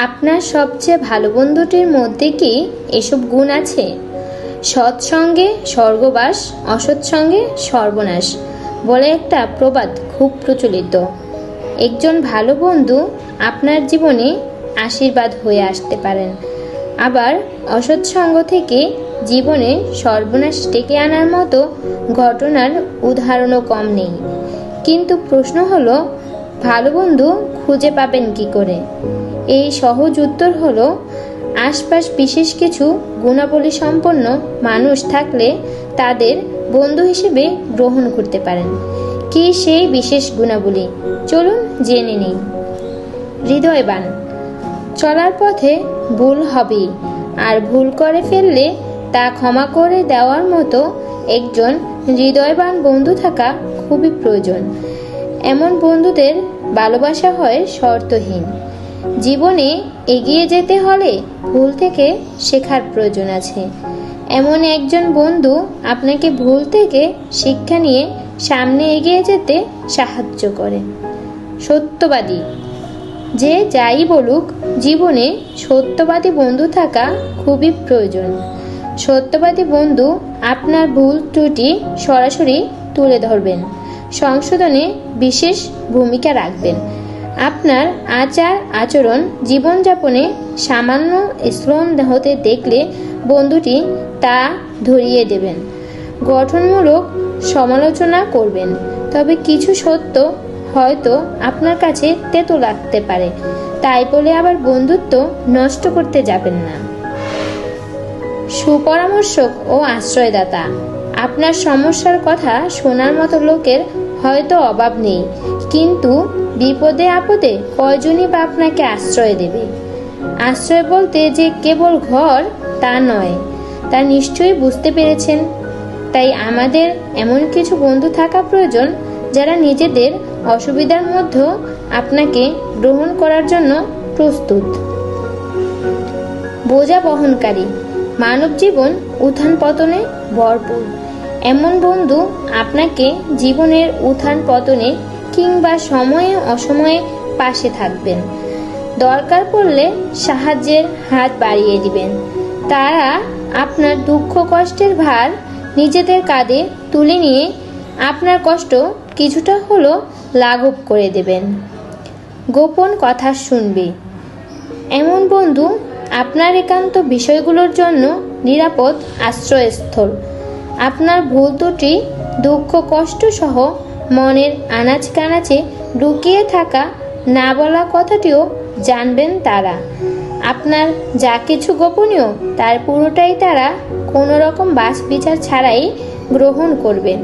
আপনার সবচেয়ে ভালো বন্ধুটির মধ্যে কি এসব গুণ আছে? সৎসঙ্গে স্বর্গবাস, অসৎসঙ্গে সর্বনাশ বলে একটা প্রবাদ খুব প্রচলিত। একজন ভালো বন্ধু আপনার জীবনে আশীর্বাদ হয়ে আসতে পারেন, আবার অসৎসঙ্গ থেকে জীবনে সর্বনাশ ডেকে আনার মতো ঘটনার উদাহরণও কম নেই। কিন্তু প্রশ্ন হলো, ভালো বন্ধু খুঁজে পাবেন কি করে? এই সহজ উত্তর হলো, আশপাশ বিশেষ কিছু গুণাবলী সম্পন্ন মানুষ থাকলে তাদের বন্ধু হিসেবে গ্রহণ করতে পারেন। কি সেই বিশেষ গুণাবলী? চলুন জেনে নিই। হৃদয়বান। চলার পথে ভুল হবেই, আর ভুল করে ফেললে তা ক্ষমা করে দেওয়ার মতো একজন হৃদয়বান বন্ধু থাকা খুবই প্রয়োজন। এমন বন্ধুদের ভালোবাসা হয় শর্তহীন। জীবনে এগিয়ে যেতে হলে ভুল থেকে শেখার প্রয়োজন আছে। এমন একজন বন্ধু আপনাকে ভুল থেকে শিক্ষা নিয়ে সামনে এগিয়ে যেতে সাহায্য করে। সত্যবাদী। যে যাই বলুক, জীবনে সত্যবাদী বন্ধু থাকা খুবই প্রয়োজন। সত্যবাদী বন্ধু আপনার ভুল ত্রুটি সরাসরি তুলে ধরবেন, সংশোধনে বিশেষ ভূমিকা রাখবেন। আপনার আচার আচরণ জীবনযাপনে সামান্য শ্রম হতে দেখলে বন্ধুটি তা ধরিয়ে দেবেন। গঠনমূলক সমালোচনা করবেন, তবে কিছু সত্য হয়তো আপনার কাছে তেতো লাগতে পারে, তাই বলে আবার বন্ধুত্ব নষ্ট করতে যাবেন না। সুপরামর্শক ও আশ্রয়দাতা। আপনার সমস্যার কথা শোনার মতো লোকের হয়তো অভাব নেই, কিন্তু বিপদে আপদে কয়জনই বা আপনাকে আশ্রয় দেবে? আশ্রয় বলতে যে কেবল ঘর তা নয়, তা নিশ্চয়ই বুঝতে পেরেছেন। তাই আমাদের এমন কিছু বন্ধু থাকা প্রয়োজন যারা নিজেদের অসুবিধার মধ্যেও আপনাকে গ্রহণ করার জন্য প্রস্তুত। বোঝা বহনকারী। মানব জীবন উত্থান পতনে ভরপুর। এমন বন্ধু আপনাকে জীবনের উত্থান পতনে কিংবা সময়ে অসময়ে পাশে থাকবেন। দরকার পড়লে সাহায্যের হাত বাড়িয়ে দিবেন। তারা আপনার দুঃখ কষ্টের ভার নিজেদের কাঁধে তুলে নিয়ে আপনার কষ্ট কিছুটা হলো লাঘব করে দেবেন। গোপন কথা শুনবে। এমন বন্ধু আপনার একান্ত বিষয়গুলোর জন্য নিরাপদ আশ্রয়স্থল। আপনার ভুল ত্রুটি, দুঃখ কষ্ট সহ মনের আনাচ কানাচে লুকিয়ে থাকা না বলা কথাটিও জানবেন তারা। আপনার যা কিছু গোপনীয় তার পুরোটাই তারা কোনো রকম বাছ বিচার ছাড়াই গ্রহণ করবেন।